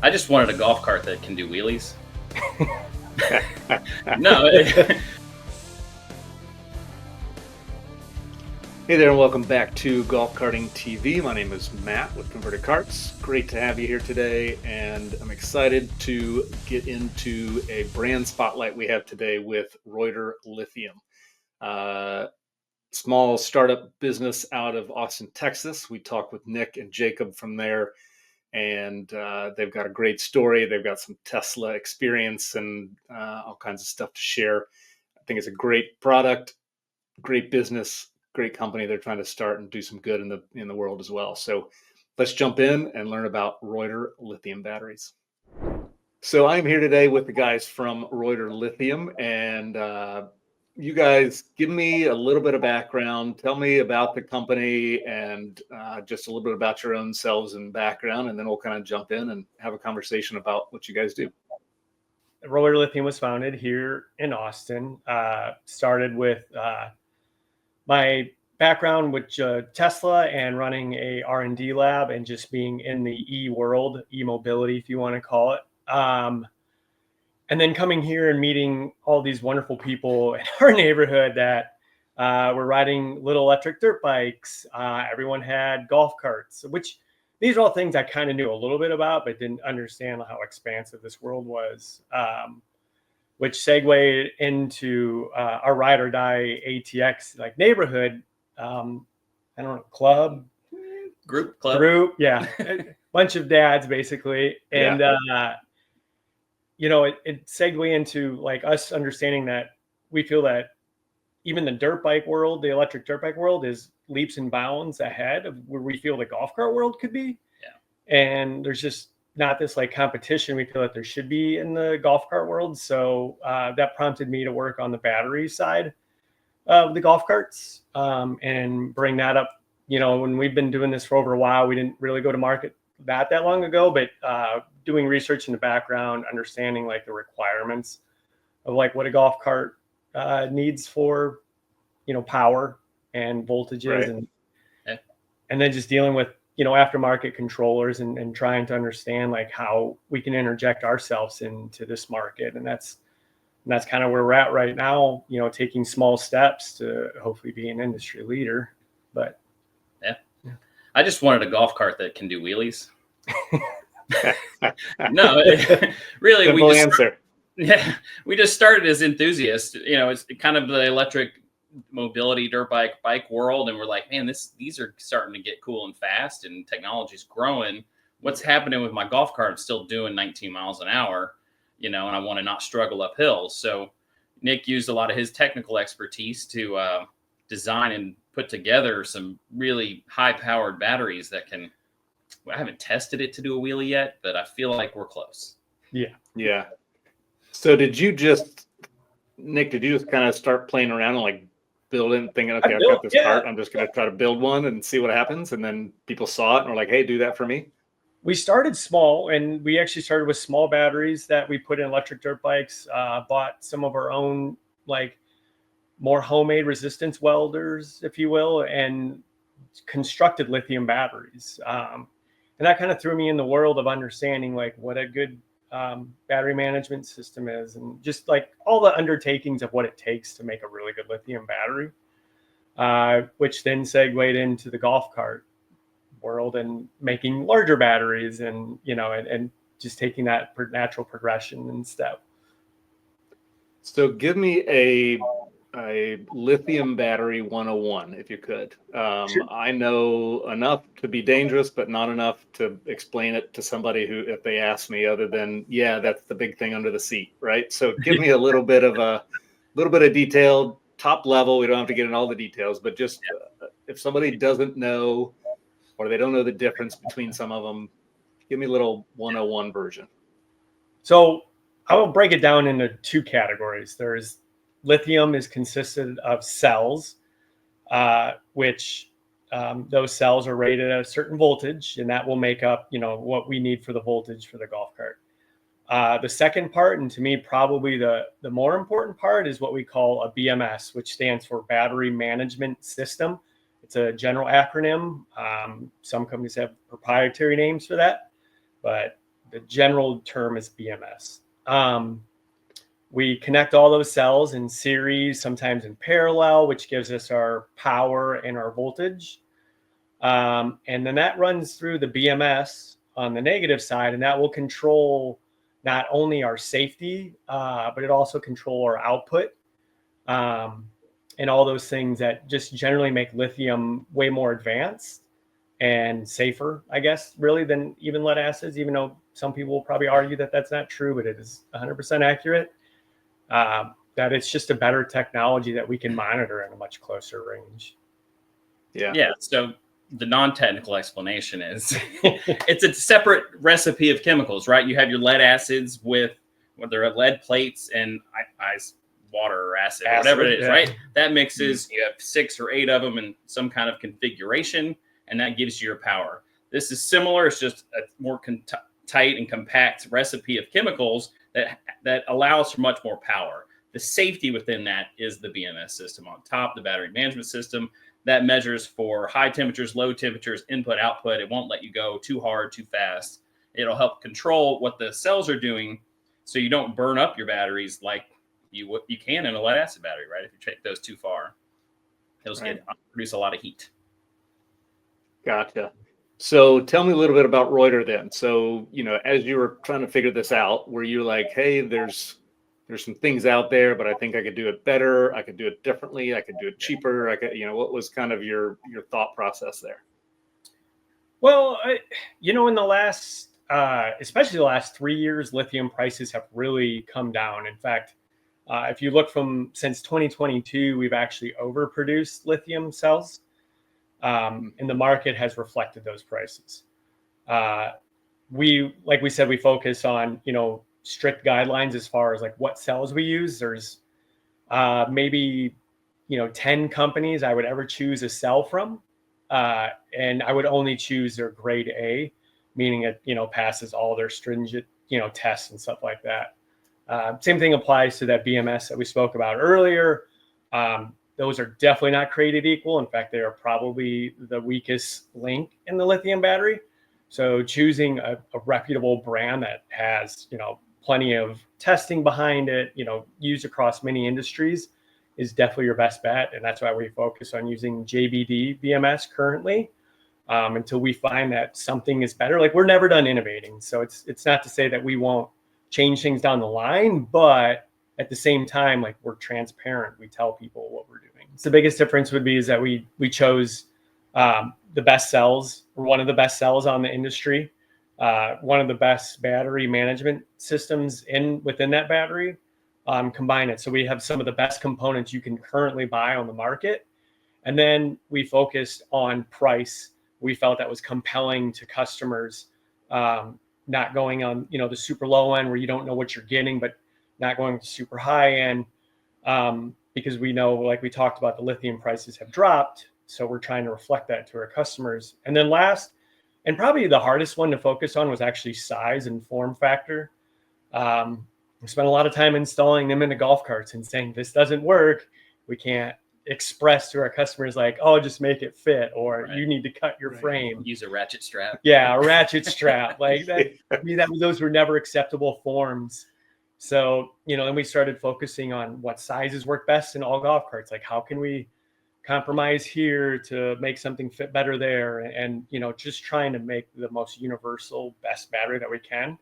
I just wanted a golf cart that can do wheelies. No. Hey there, and welcome back to Golf Karting TV. My name is Matt with Converted Carts. Great to have you here today, and I'm excited to get into a brand spotlight we have today with Reuter Lithium. Small startup business out of Austin, Texas. We talked with Nick and Jacob from there, and they've got a great story. They've got some Tesla experience and all kinds of stuff to share. I think it's a great product, great business, great company they're trying to start and do some good in the world as well. So let's jump in and learn about Reuter Lithium batteries. So I'm here today with the guys from Reuter Lithium, and you guys give me a little bit of background. Tell me about the company and just a little bit about your own selves and background, and then we'll kind of jump in and have a conversation about what you guys do. Reuter Lithium was founded here in Austin. Started with my background with Tesla and running a R&D lab and just being in the e-world, e-mobility, if you want to call it. And then coming here and meeting all these wonderful people in our neighborhood that were riding little electric dirt bikes. Everyone had golf carts, which these are all things I kind of knew a little bit about, but didn't understand how expansive this world was, which segued into our ride or die ATX like neighborhood. I don't know, club, Group, yeah, a bunch of dads basically, and it segued into like us understanding that we feel that even the dirt bike world, the electric dirt bike world, is leaps and bounds ahead of where we feel the golf cart world could be. Yeah, and there's just not this like competition we feel that there should be in the golf cart world. So that prompted me to work on the battery side of the golf carts and bring that up. When we've been doing this for over a while, we didn't really go to market that long ago, but doing research in the background, understanding like the requirements of like what a golf cart needs for, power and voltages, right. and then just dealing with, aftermarket controllers and trying to understand like how we can interject ourselves into this market. And that's kind of where we're at right now, taking small steps to hopefully be an industry leader. But yeah. I just wanted a golf cart that can do wheelies. No, really. Simple answer. We just started as enthusiasts. It's kind of the electric mobility dirt bike world, and we're like, man, these are starting to get cool and fast, and technology's growing. What's happening with my golf cart? I'm still doing 19 miles an hour, and I want to not struggle up hills. So Nick used a lot of his technical expertise to design and put together some really high-powered batteries that can. I haven't tested it to do a wheelie yet, but I feel like we're close. Yeah. So Nick, did you just kind of start playing around and like building, thinking, okay, I've got this cart, I'm just going to try to build one and see what happens? And then people saw it and were like, hey, do that for me. We started small, and we actually started with small batteries that we put in electric dirt bikes, bought some of our own, like more homemade resistance welders, if you will, and constructed lithium batteries. And that kind of threw me in the world of understanding like what a good battery management system is, and just like all the undertakings of what it takes to make a really good lithium battery, which then segued into the golf cart world and making larger batteries and, and just taking that natural progression and step. So give me a lithium battery 101, if you could. Sure. I know enough to be dangerous, but not enough to explain it to somebody who, if they ask me, other than, yeah, that's the big thing under the seat, right? So give me a little bit of detail, top level. We don't have to get in all the details, but just if somebody doesn't know, or they don't know the difference between some of them, give me a little 101 version. So I will break it down into two categories. There's lithium is consisted of cells, which those cells are rated at a certain voltage, and that will make up, what we need for the voltage for the golf cart. The second part, and to me probably the more important part, is what we call a BMS, which stands for Battery Management System. It's a general acronym. Some companies have proprietary names for that, but the general term is BMS. We connect all those cells in series, sometimes in parallel, which gives us our power and our voltage. And then that runs through the BMS on the negative side, and that will control not only our safety, but it also control our output, and all those things that just generally make lithium way more advanced and safer, I guess, really, than even lead acids, even though some people will probably argue that that's not true, but it is 100% accurate. That it's just a better technology that we can monitor in a much closer range. Yeah. So the non-technical explanation is it's a separate recipe of chemicals, right? You have your lead acids with whether lead plates and ice, water or acid, or whatever it is, right? That mixes, you have 6 or 8 of them in some kind of configuration, and that gives you your power. This is similar. It's just a more tight and compact recipe of chemicals that allows for much more power. The safety within that is the BMS system on top, the battery management system that measures for high temperatures, low temperatures, input, output. It won't let you go too hard, too fast. It'll help control what the cells are doing so you don't burn up your batteries like you can in a lead acid battery, right? If you take those too far, those produce a lot of heat. Gotcha. So tell me a little bit about Reuter then. So, as you were trying to figure this out, were you like, hey, there's some things out there, but I think I could do it better. I could do it differently. I could do it cheaper. What was kind of your thought process there? Well, in the last, especially the last 3 years, lithium prices have really come down. In fact, if you look since 2022, we've actually overproduced lithium cells. And the market has reflected those prices. Like we said, we focus on, strict guidelines as far as like what cells we use. There's maybe, 10 companies I would ever choose a cell from. And I would only choose their grade A, meaning it, passes all their stringent, tests and stuff like that. Same thing applies to that BMS that we spoke about earlier. Those are definitely not created equal. In fact, they are probably the weakest link in the lithium battery. So choosing a reputable brand that has, plenty of testing behind it, used across many industries is definitely your best bet. And that's why we focus on using JBD BMS currently, until we find that something is better. Like, we're never done innovating. So it's not to say that we won't change things down the line, but at the same time, like, we're transparent. We tell people what we're doing. So the biggest difference would be is that we chose the best cells. We're one of the best cells on the industry. One of the best battery management systems within that battery. Combine it. So we have some of the best components you can currently buy on the market. And then we focused on price. We felt that was compelling to customers, not going on, the super low end where you don't know what you're getting, but not going super high end, because we know, like we talked about, the lithium prices have dropped. So we're trying to reflect that to our customers. And then last, and probably the hardest one to focus on, was actually size and form factor. We spent a lot of time installing them into golf carts and saying, this doesn't work. We can't express to our customers like, oh, just make it fit, or you need to cut your frame. Use a ratchet strap. Yeah, a ratchet strap. Like that. I mean, those were never acceptable forms. So, then we started focusing on what sizes work best in all golf carts. Like, how can we compromise here to make something fit better there? And, just trying to make the most universal, best battery that we can.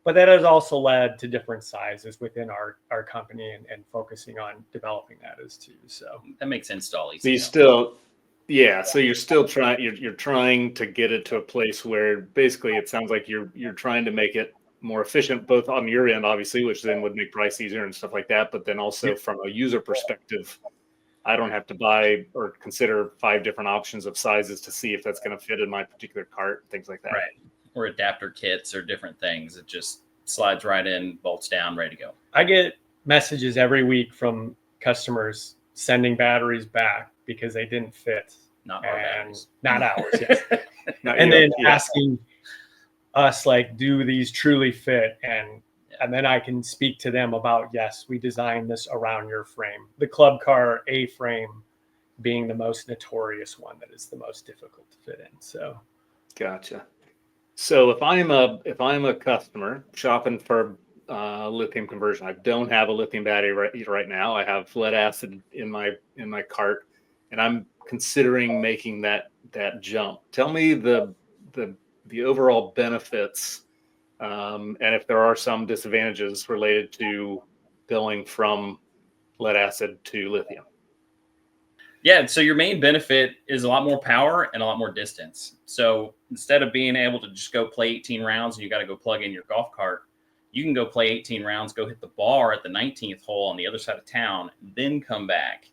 But that has also led to different sizes within our company and focusing on developing that as too. So that makes install easy. So so you're still trying, you're trying to get it to a place where basically it sounds like you're trying to make it more efficient, both on your end, obviously, which then would make price easier and stuff like that. But then also from a user perspective, I don't have to buy or consider 5 different options of sizes to see if that's going to fit in my particular cart, things like that. Right. Or adapter kits or different things. It just slides right in, bolts down, ready to go. I get messages every week from customers sending batteries back because they didn't fit. Not our batteries. Not ours, yes. And then asking us, like, do these truly fit? And then I can speak to them about, yes, we designed this around your frame. The club car A frame being the most notorious one that is the most difficult to fit in. So, gotcha. So if I'm a customer shopping for lithium conversion, I don't have a lithium battery right now. I have lead acid in my cart, and I'm considering making that jump. Tell me the overall benefits, and if there are some disadvantages related to going from lead acid to lithium. Yeah, so your main benefit is a lot more power and a lot more distance. So instead of being able to just go play 18 rounds and you got to go plug in your golf cart, you can go play 18 rounds, go hit the bar at the 19th hole on the other side of town, then come back,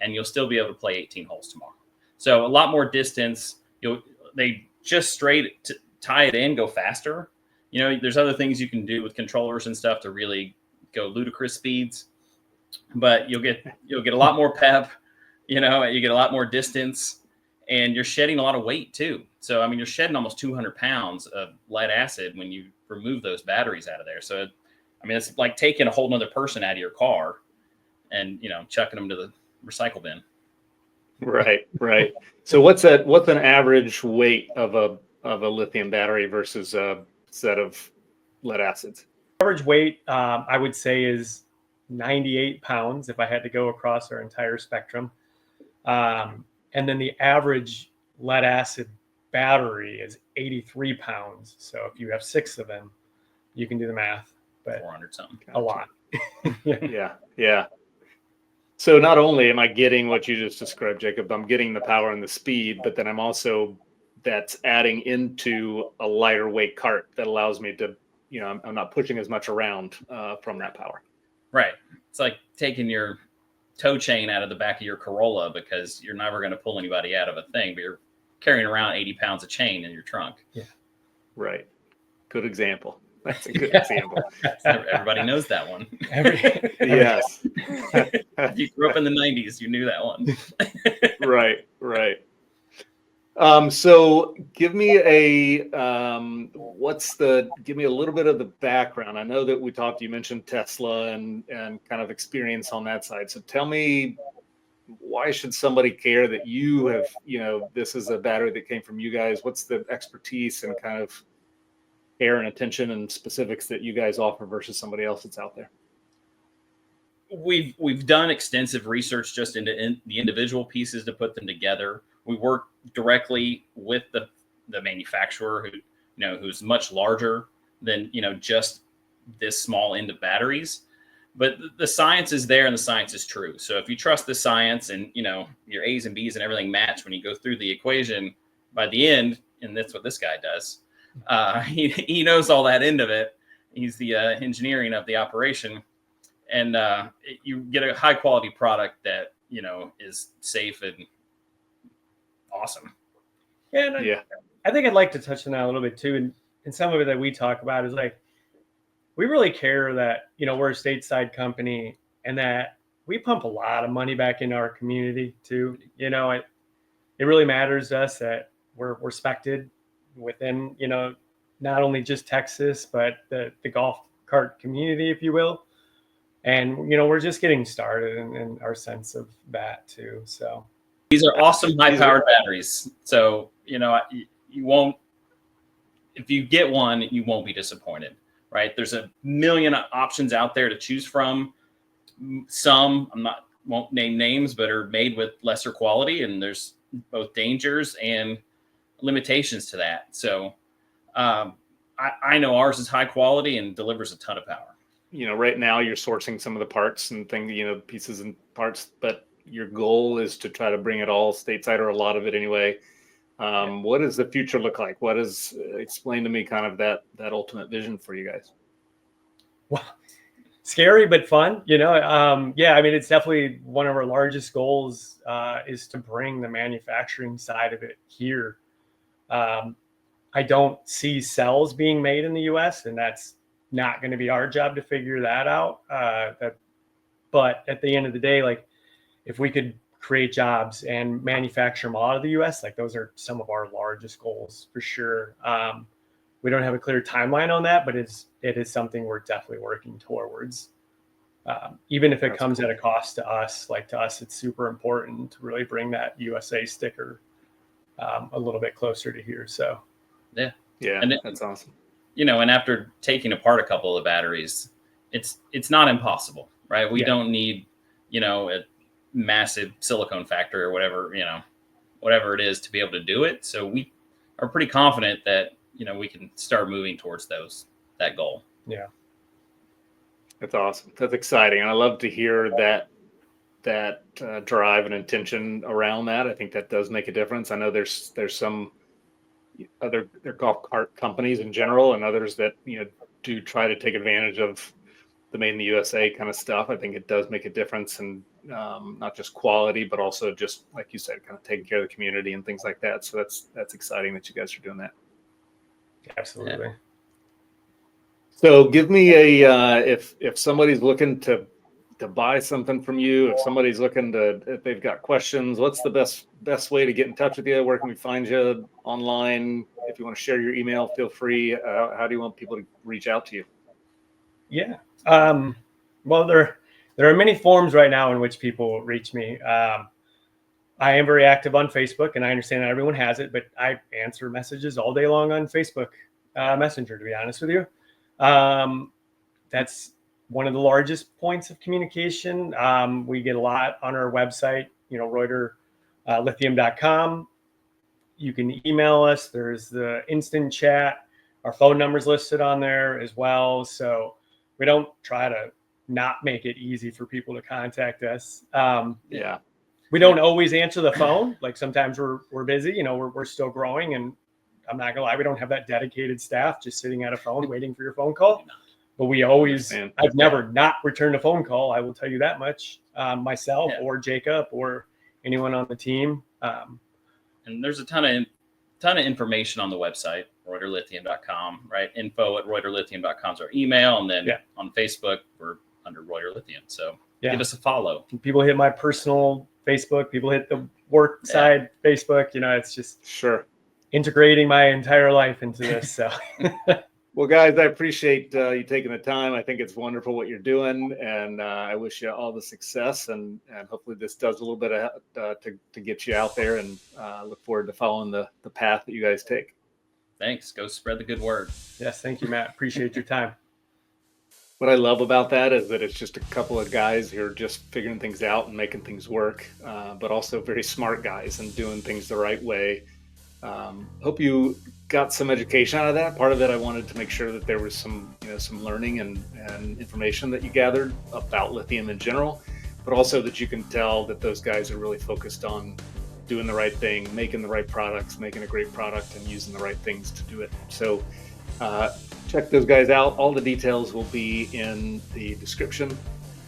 and you'll still be able to play 18 holes tomorrow. So a lot more distance. They just straight tie it in, go faster. There's other things you can do with controllers and stuff to really go ludicrous speeds, but you'll get a lot more pep. You get a lot more distance, and you're shedding a lot of weight too. So, I mean, you're shedding almost 200 pounds of lead acid when you remove those batteries out of there. So, I mean, it's like taking a whole nother person out of your car and, chucking them to the recycle bin. Right. So what's an average weight of a lithium battery versus a set of lead acids? Average weight, I would say, is 98 pounds if I had to go across our entire spectrum. And then the average lead acid battery is 83 pounds. So if you have 6 of them, you can do the math, but 400 something. A lot. Yeah. So not only am I getting what you just described, Jacob, I'm getting the power and the speed, but then that's adding into a lighter weight cart that allows me to, I'm not pushing as much around from that power. Right. It's like taking your tow chain out of the back of your Corolla because you're never going to pull anybody out of a thing, but you're carrying around 80 pounds of chain in your trunk. Yeah. Right. Good example. That's a good example. Everybody knows that one. Yes. If you grew up in the 90s, you knew that one. Right. So give me give me a little bit of the background. I know that you mentioned Tesla and kind of experience on that side. So tell me, why should somebody care that you have, this is a battery that came from you guys? What's the expertise and kind of care and attention and specifics that you guys offer versus somebody else that's out there? We've done extensive research just into the individual pieces to put them together. We work directly with the manufacturer who's much larger than just this small end of batteries. But the science is there and the science is true. So if you trust the science and your A's and B's and everything match when you go through the equation, by the end, and that's what this guy does, he knows all that end of it. He's the engineering of the operation, and you get a high quality product that is safe and awesome. Yeah, I think I'd like to touch on that a little bit too, and some of it that we talk about is like, we really care that we're a stateside company and that we pump a lot of money back into our community too. It really matters to us that we're respected within not only just Texas but the golf cart community, if you will. And we're just getting started in our sense of that too. So these are awesome high-powered batteries. So you won't, if you get one, you won't be disappointed. Right? There's a million options out there to choose from. Some won't name names, but are made with lesser quality, and there's both dangers and limitations to that. So I know ours is high quality and delivers a ton of power. Right now you're sourcing some of the parts and things, pieces and parts, but your goal is to try to bring it all stateside, or a lot of it anyway. What does the future look like? Explain to me kind of that ultimate vision for you guys. Well, scary, but fun, I mean, it's definitely one of our largest goals is to bring the manufacturing side of it here. I don't see cells being made in the US, and that's not going to be our job to figure that out. But at the end of the day, like, if we could create jobs and manufacture them out of the US, like, those are some of our largest goals for sure. We don't have a clear timeline on that, but it is something we're definitely working towards. Even if it comes at a cost to us, it's super important to really bring that USA sticker a little bit closer to here. So yeah, Yeah, And that's awesome. and after taking apart a couple of the batteries, it's not impossible, right? We don't need, a massive silicone factory or whatever it is to be able to do it. So we are pretty confident that, we can start moving towards that goal. Yeah. That's awesome. That's exciting. And I love to hear that drive and intention around that. I think that does make a difference. I know there's some other golf cart companies in general and others that, do try to take advantage of the made in the USA kind of stuff. I think it does make a difference, and not just quality, but also just like you said, kind of taking care of the community and things like that. So that's exciting that you guys are doing that. Absolutely. Yeah. So give me if somebody's looking to buy something from you, if they've got questions, what's the best way to get in touch with you? Where can we find you online? If you want to share your email, feel free. How do you want people to reach out to you? Yeah. Well, there are many forms right now in which people reach me. I am very active on Facebook, and I understand that everyone has it, but I answer messages all day long on Facebook Messenger, to be honest with you. That's one of the largest points of communication. We get a lot on our website, ReuterLithium.com. You can email us. There's the instant chat. Our phone number's listed on there as well. So we don't try to not make it easy for people to contact us. Yeah. We don't always answer the phone. Like sometimes we're busy, we're still growing, and I'm not gonna lie, we don't have that dedicated staff just sitting at a phone waiting for your phone call. But we always, I've never not returned a phone call. I will tell you that much, myself or Jacob or anyone on the team. And there's a ton of information on the website, ReuterLithium.com, right? info@ReuterLithium.com is our email. And then on Facebook, we're under Reuter Lithium. So give us a follow. People hit my personal Facebook. People hit the work side Facebook. It's just integrating my entire life into this. So. Well, guys, I appreciate you taking the time. I think it's wonderful what you're doing, and I wish you all the success. And hopefully this does a little bit to get you out there, and look forward to following the path that you guys take. Thanks. Go spread the good word. Yes, thank you, Matt. Appreciate your time. What I love about that is that it's just a couple of guys who are just figuring things out and making things work, but also very smart guys and doing things the right way. Hope you got some education out of that. Part of it, I wanted to make sure that there was some learning and information that you gathered about lithium in general, but also that you can tell that those guys are really focused on doing the right thing, making the right products, making a great product, and using the right things to do it. So check those guys out. All the details will be in the description.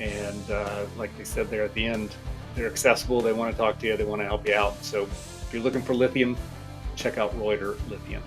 And like they said there at the end, they're accessible. They want to talk to you. They want to help you out. So if you're looking for lithium, check out Reuter Lithium.